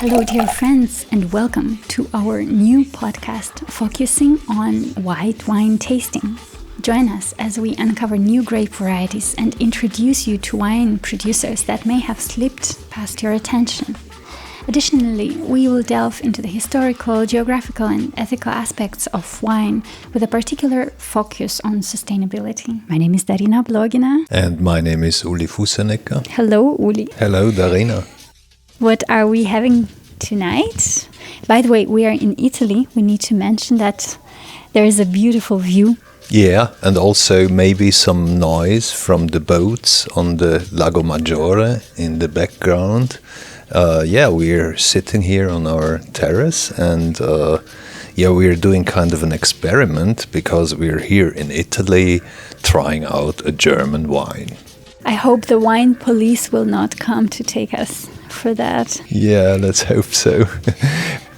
Hello, dear friends, and welcome to our new podcast focusing on white wine tasting. Join us as we uncover new grape varieties and introduce you to wine producers that may have slipped past your attention. Additionally, we will delve into the historical, geographical, and ethical aspects of wine with a particular focus on sustainability. My name is Darina Blogina. And my name is Uli Fusenecker. Hello, Uli. Hello, Darina. What are we having tonight? By the way, we are in Italy. We need to mention that there is a beautiful view. Yeah, and also maybe some noise from the boats on the Lago Maggiore in the background. We're sitting here on our terrace and we're doing kind of an experiment because we're here in Italy trying out a German wine. I hope the wine police will not come to take us for that. Yeah, let's hope so.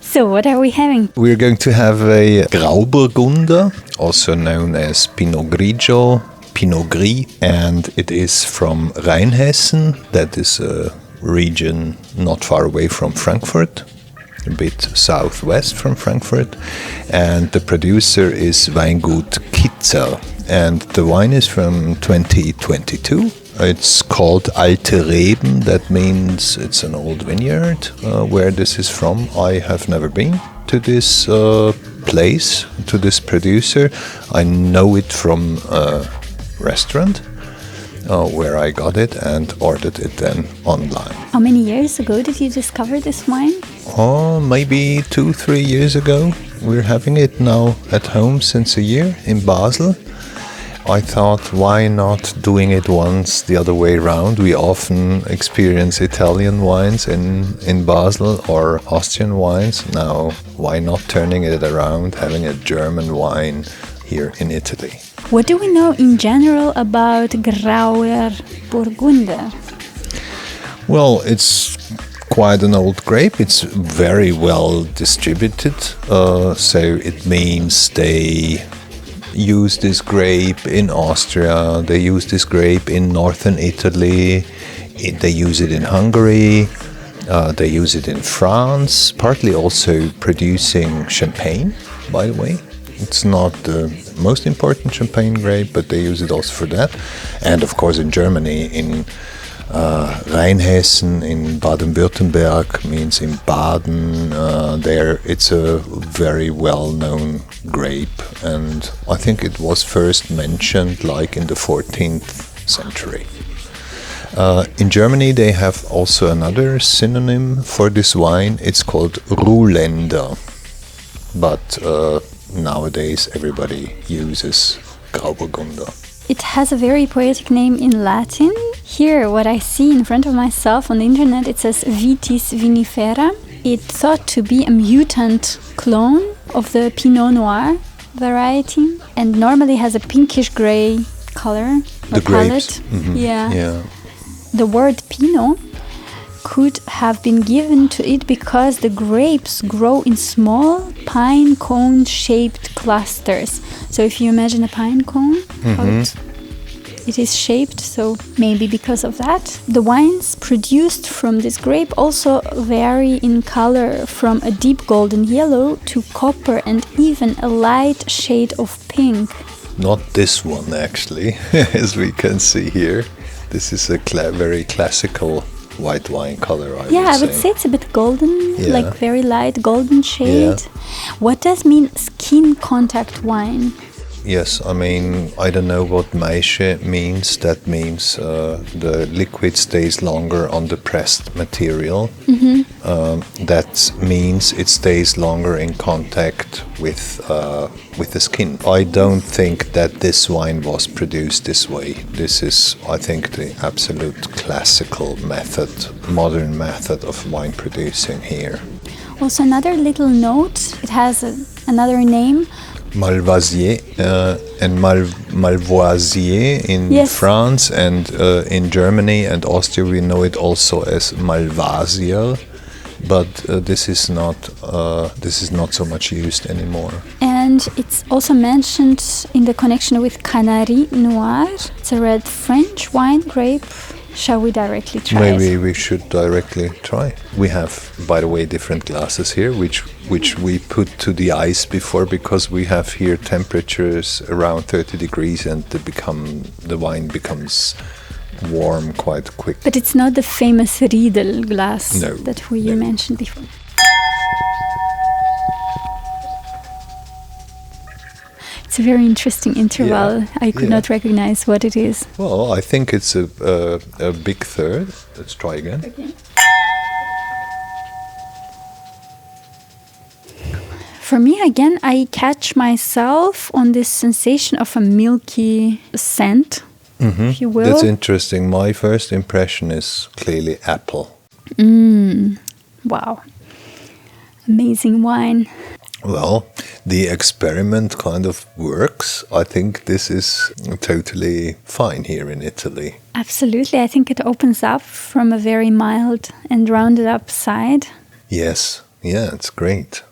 So what are we having? We're going to have a Grauburgunder, also known as Pinot Grigio, Pinot Gris, and it is from Rheinhessen. That is a region not far away from Frankfurt, a bit southwest from Frankfurt, and the producer is Weingut Kitzer, and the wine is from 2022. It's called Alte Reben, that means it's an old vineyard. Where this is from, I have never been to this place, to this producer. I know it from a restaurant where I got it and ordered it then online. How many years ago did you discover this wine? Oh, maybe 2-3 years ago. We're having it now at home since a year in Basel. I thought, why not doing it once the other way around? We often experience Italian wines in Basel or Austrian wines. Now, why not turning it around, having a German wine here in Italy? What do we know in general about Grauburgunder? Well, it's quite an old grape. It's very well distributed. So it means they use this grape in Austria, they use this grape in northern Italy, they use it in Hungary, they use it in France, partly also producing champagne, by the way. It's not the most important champagne grape, but they use it also for that. And of course in Germany, in Rheinhessen, in Baden-Württemberg, means in Baden, there it's a very well-known grape, and I think it was first mentioned like in the 14th century. In Germany they have also another synonym for this wine. It's called Ruländer, but nowadays everybody uses Grauburgunder. It has a very poetic name in Latin. Here, what I see in front of myself on the internet, it says Vitis vinifera. It's thought to be a mutant clone of the Pinot Noir variety and normally has a pinkish gray color or palette. Mm-hmm. Yeah. The word Pinot could have been given to it because the grapes grow in small pine cone shaped clusters. So if you imagine a pine cone, how it is shaped, so maybe because of that. The wines produced from this grape also vary in color from a deep golden yellow to copper and even a light shade of pink. Not this one actually, as we can see here. This is a very classical white wine color, I would say it's a bit golden, like very light golden shade. What does mean skin contact wine? Yes, I mean, I don't know what Maische means. That means the liquid stays longer on the pressed material. That means it stays longer in contact with the skin. I don't think that this wine was produced this way. This is, I think, the absolute classical method, modern method of wine producing here. Also, another little note, it has another name. Malvasier and Malvoisier in France, and in Germany and Austria we know it also as Malvasier, but this is not so much used anymore. And it's also mentioned in the connection with Canary Noir. It's a red French wine grape shall we directly try Maybe it? we should directly try. We have, by the way, different glasses here, which we put to the ice before, because we have here temperatures around 30 degrees, and the wine becomes warm quite quick. But it's not the famous Riedel glass No, that we no. mentioned before. It's a very interesting interval. Yeah, I could yeah. not recognize what it is. Well, I think it's a big third. Let's try again. Okay. For me, again, I catch myself on this sensation of a milky scent, if you will. That's interesting. My first impression is clearly apple. Wow. Amazing wine. Well, the experiment kind of works. I think this is totally fine here in Italy. Absolutely. I think it opens up from a very mild and rounded up side. Yes, yeah, it's great.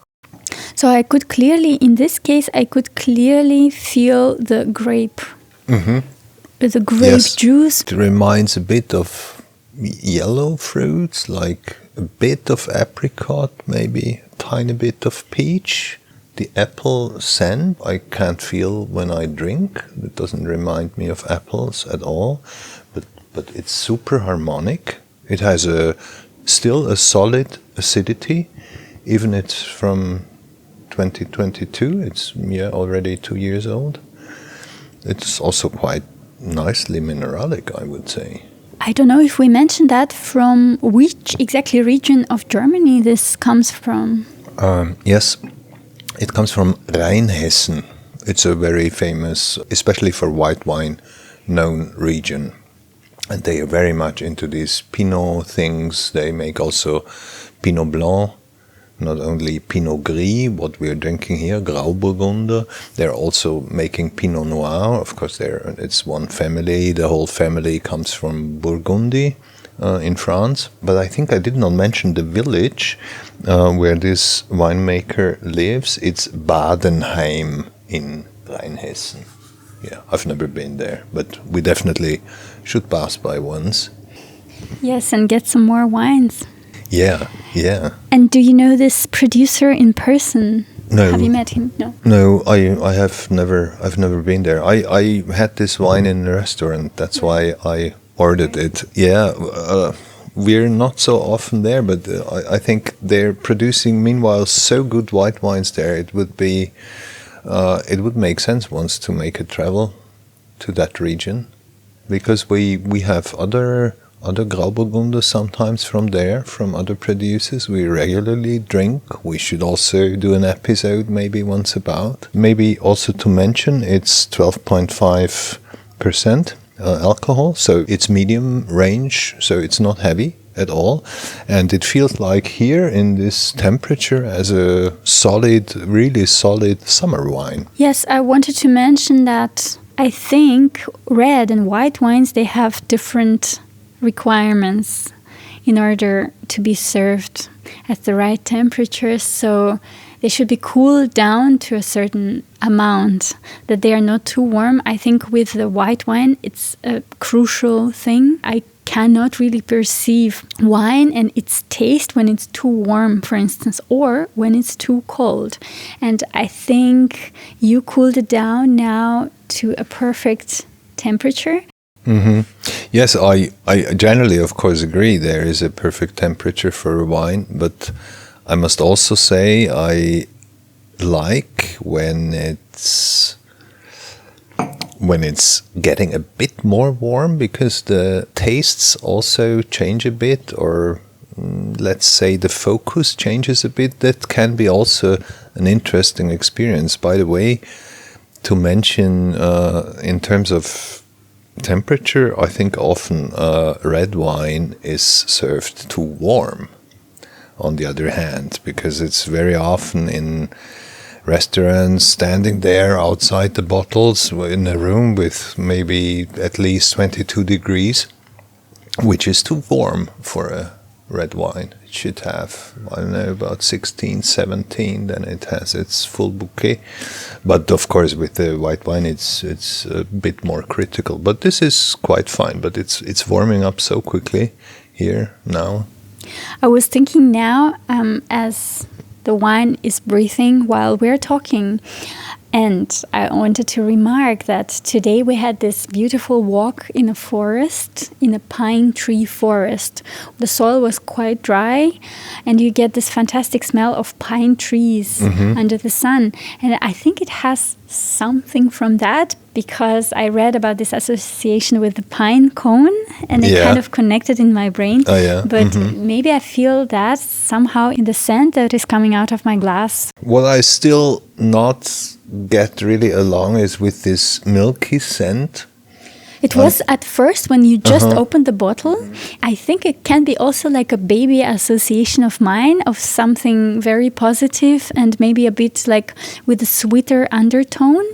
So I could clearly, in this case, I could clearly feel the grape. The grape Yes. juice. It reminds a bit of yellow fruits, like a bit of apricot, maybe a tiny bit of peach. The apple scent I can't feel when I drink. It doesn't remind me of apples at all, but it's super harmonic. It has still a solid acidity, even it's from 2022. It's already 2 years old. It's also quite nicely mineralic, I would say. I don't know if we mentioned that, from which exactly region of Germany this comes from. Yes, it comes from Rheinhessen. It's a very famous, especially for white wine, known region. And they are very much into these Pinot things. They make also Pinot Blanc, not only Pinot Gris, what we are drinking here, Grauburgunder. They're also making Pinot Noir. Of course, it's one family. The whole family comes from Burgundy in France. But I think I did not mention the village where this winemaker lives. It's Badenheim in Rheinhessen. Yeah, I've never been there, but we definitely should pass by once. Yes, and get some more wines. Yeah, yeah. And do you know this producer in person? No. Have you met him? No. No, I've never been there. I had this wine in a restaurant. That's why I ordered it. Yeah, we're not so often there, but I think they're producing meanwhile so good white wines there. It would make sense once to make a travel to that region, because we have other Grauburgunder sometimes from there, from other producers. We regularly drink. We should also do an episode maybe once about. Maybe also to mention it's 12.5% alcohol, so it's medium range, so it's not heavy at all. And it feels like here in this temperature as a solid, really solid summer wine. Yes, I wanted to mention that I think red and white wines, they have different requirements in order to be served at the right temperature. So they should be cooled down to a certain amount, that they are not too warm. I think with the white wine, it's a crucial thing. I cannot really perceive wine and its taste when it's too warm, for instance, or when it's too cold. And I think you cooled it down now to a perfect temperature. Mm-hmm. Yes, I generally, of course, agree there is a perfect temperature for a wine, but I must also say I like when it's getting a bit more warm, because the tastes also change a bit, or let's say the focus changes a bit. That can be also an interesting experience. By the way, to mention in terms of temperature, I think often red wine is served too warm, on the other hand, because it's very often in restaurants standing there outside the bottles in a room with maybe at least 22 degrees, which is too warm for red wine. It should have, I don't know, about 16, 17, then it has its full bouquet. But of course, with the white wine, it's a bit more critical. But this is quite fine, but it's warming up so quickly here now. I was thinking now, as the wine is breathing while we're talking, and I wanted to remark that today we had this beautiful walk in a forest, in a pine tree forest. The soil was quite dry, and you get this fantastic smell of pine trees under the sun. And I think it has something from that, because I read about this association with the pine cone, and it kind of connected in my brain. Oh, yeah. But maybe I feel that somehow in the scent that is coming out of my glass. What I still not get really along is with this milky scent. It was at first when you just opened the bottle. I think it can be also like a baby association of mine, of something very positive and maybe a bit like with a sweeter undertone,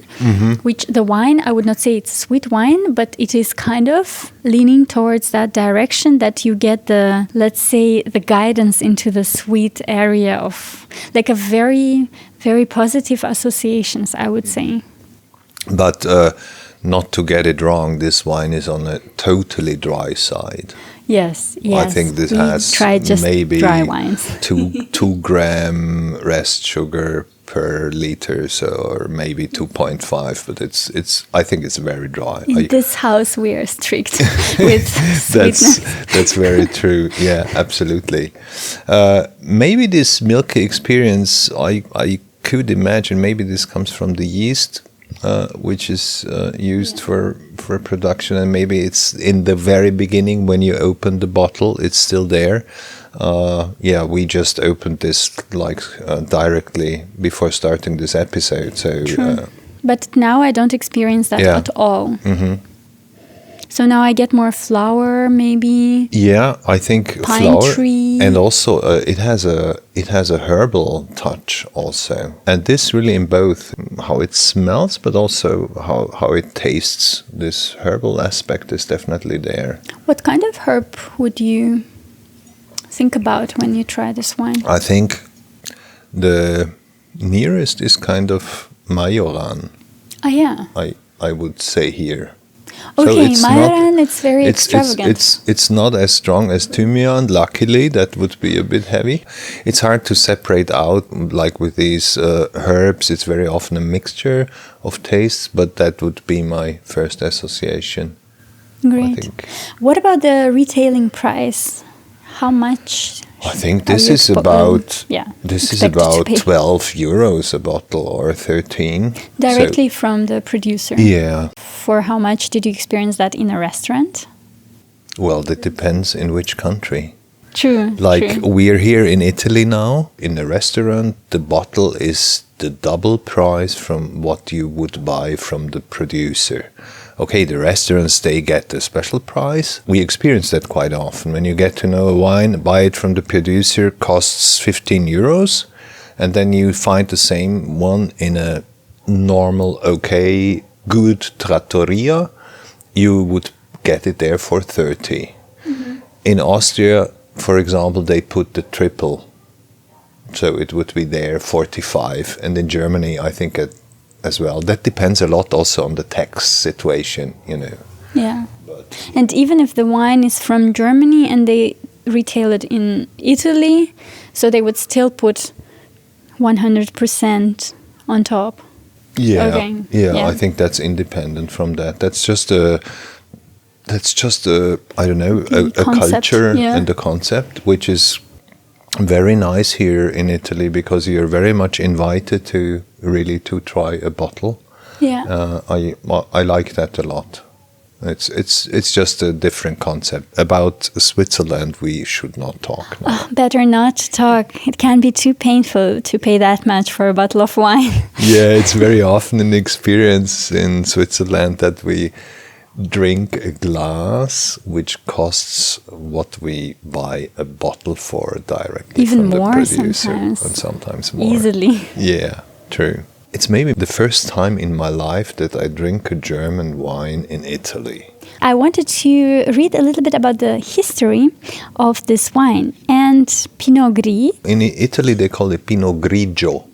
which the wine, I would not say it's sweet wine, but it is kind of leaning towards that direction, that you get the, let's say, the guidance into the sweet area of like a very, very positive associations, I would say. But not to get it wrong, this wine is on a totally dry side. Yes. I think this has maybe dry wines. 2 gram rest sugar per liter, so, or maybe 2.5, but it's I think it's very dry. In this house we are strict with sweetness. That's very true. Yeah, absolutely. Maybe this milky experience, I could imagine maybe this comes from the yeast, which is used for production, and maybe it's in the very beginning when you open the bottle, it's still there. We just opened this directly before starting this episode. So, but now I don't experience that at all. So now I get more flower, maybe. Yeah, I think pine flower, tree. and also it has a herbal touch also, and this really in both how it smells, but also how it tastes. This herbal aspect is definitely there. What kind of herb would you think about when you try this wine? I think the nearest is kind of Majoran. Oh yeah. I would say here. Okay, so Majoran, it's very extravagant. It's not as strong as Thymian, luckily. That would be a bit heavy. It's hard to separate out, like with these herbs. It's very often a mixture of tastes, but that would be my first association. Great. I think. What about the retailing price? How much? I think this is about 12 €12 euros a bottle, or 13. Directly from the producer. Yeah. For how much did you experience that in a restaurant? Well, that depends in which country. True. We're here in Italy now. In a restaurant, the bottle is the double price from what you would buy from the producer. Okay, the restaurants, they get the special price. We experience that quite often. When you get to know a wine, buy it from the producer, costs 15 euros. And then you find the same one in a normal, okay, good trattoria. You would get it there for 30. In Austria, for example, they put the triple. So it would be there 45. And in Germany, I think as well. That depends a lot also on the tax situation, Yeah. And even if the wine is from Germany and they retail it in Italy, so they would still put 100% on top. Yeah. Okay. Yeah, I think that's independent from that. That's just a I don't know, a culture and a concept, which is very nice here in Italy, because you're very much invited to try a bottle. Yeah. I like that a lot. It's just a different concept. About Switzerland, we should not talk now. Better not talk. It can be too painful to pay that much for a bottle of wine. Yeah, it's very often an experience in Switzerland that we drink a glass which costs what we buy a bottle for directly even from more the producer. sometimes. And sometimes more. Easily. Yeah, true. It's maybe the first time in my life that I drink a German wine in Italy. I wanted to read a little bit about the history of this wine. And Pinot Gris. In Italy, they call it Pinot Grigio.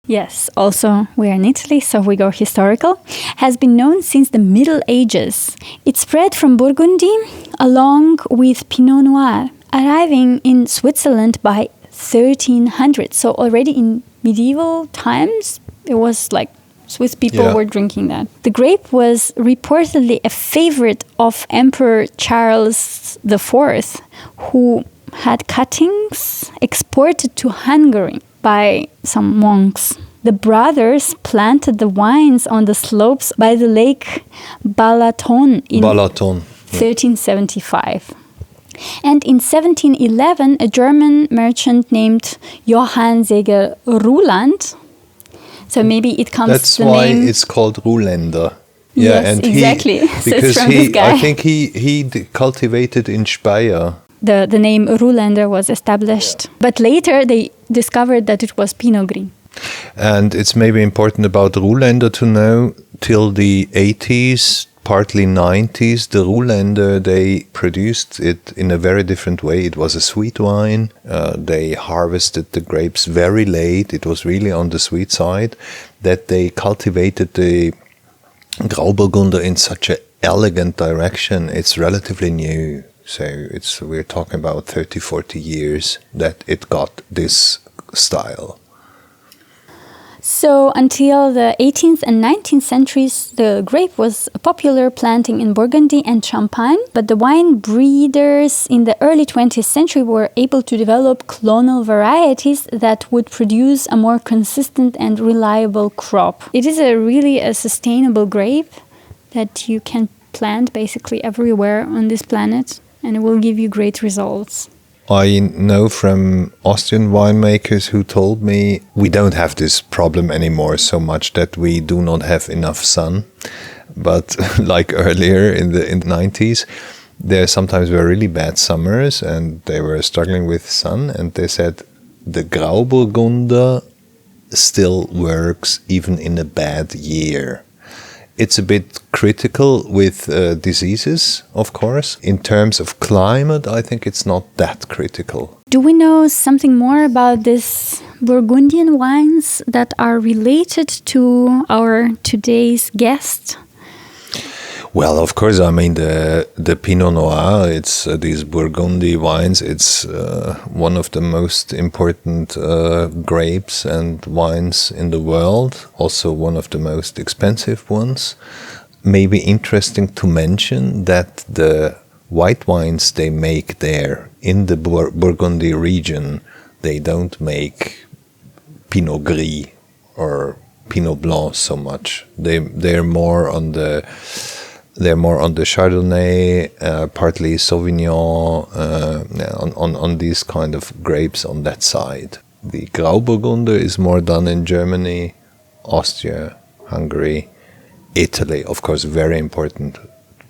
Yes, also we're in Italy, so we go historical, has been known since the Middle Ages. It spread from Burgundy along with Pinot Noir, arriving in Switzerland by 1300. So already in medieval times, it was like Swiss people were drinking that. The grape was reportedly a favorite of Emperor Charles IV, who had cuttings exported to Hungary by some monks. The brothers planted the wines on the slopes by the Lake Balaton in 1375. And in 1711, a German merchant named Johann Seger Ruland, so maybe it comes That's the why name. it's called Ruländer. Yes, and exactly. So it's because from this guy. I think he cultivated in Speyer. The name Ruländer was established. But later they discovered that it was Pinot Gris. And it's maybe important about Ruländer to know, till the 80s, partly 90s, the Ruländer, they produced it in a very different way. It was a sweet wine. They harvested the grapes very late. It was really on the sweet side, that they cultivated the Grauburgunder in such an elegant direction. It's relatively new. So we're talking about 30, 40 years that it got this style. So until the 18th and 19th centuries, the grape was a popular planting in Burgundy and Champagne, but the wine breeders in the early 20th century were able to develop clonal varieties that would produce a more consistent and reliable crop. It is really a sustainable grape that you can plant basically everywhere on this planet, and it will give you great results. I know from Austrian winemakers who told me we don't have this problem anymore so much that we do not have enough sun. But like earlier in the 90s, there sometimes were really bad summers and they were struggling with sun. And they said the Grauburgunder still works even in a bad year. It's a bit critical with diseases, of course. In terms of climate, I think it's not that critical. Do we know something more about these Burgundian wines that are related to our today's guest? Well, of course, I mean, the Pinot Noir, it's these Burgundy wines, it's one of the most important grapes and wines in the world, also one of the most expensive ones. Maybe interesting to mention that the white wines they make there in the Burgundy region, they don't make Pinot Gris or Pinot Blanc so much. They're more on the Chardonnay, partly Sauvignon, on these kind of grapes on that side. The Grauburgunder is more done in Germany, Austria, Hungary, Italy. Of course, very important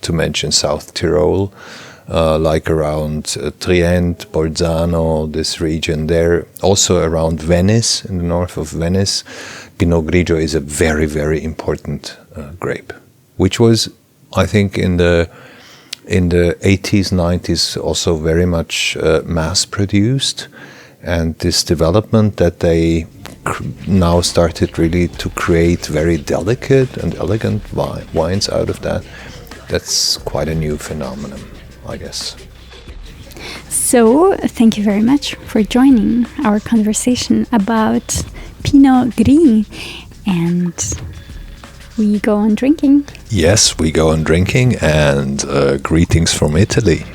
to mention South Tyrol, like around Trient, Bolzano, this region there. Also around Venice, in the north of Venice, Pinot Grigio is a very, very important grape, which was, I think, in the 80s, 90s, also very much mass-produced. And this development that they now started really to create very delicate and elegant wines out of that, that's quite a new phenomenon, I guess. So, thank you very much for joining our conversation about Pinot Gris. And we go on drinking. Yes, we go on drinking, and greetings from Italy.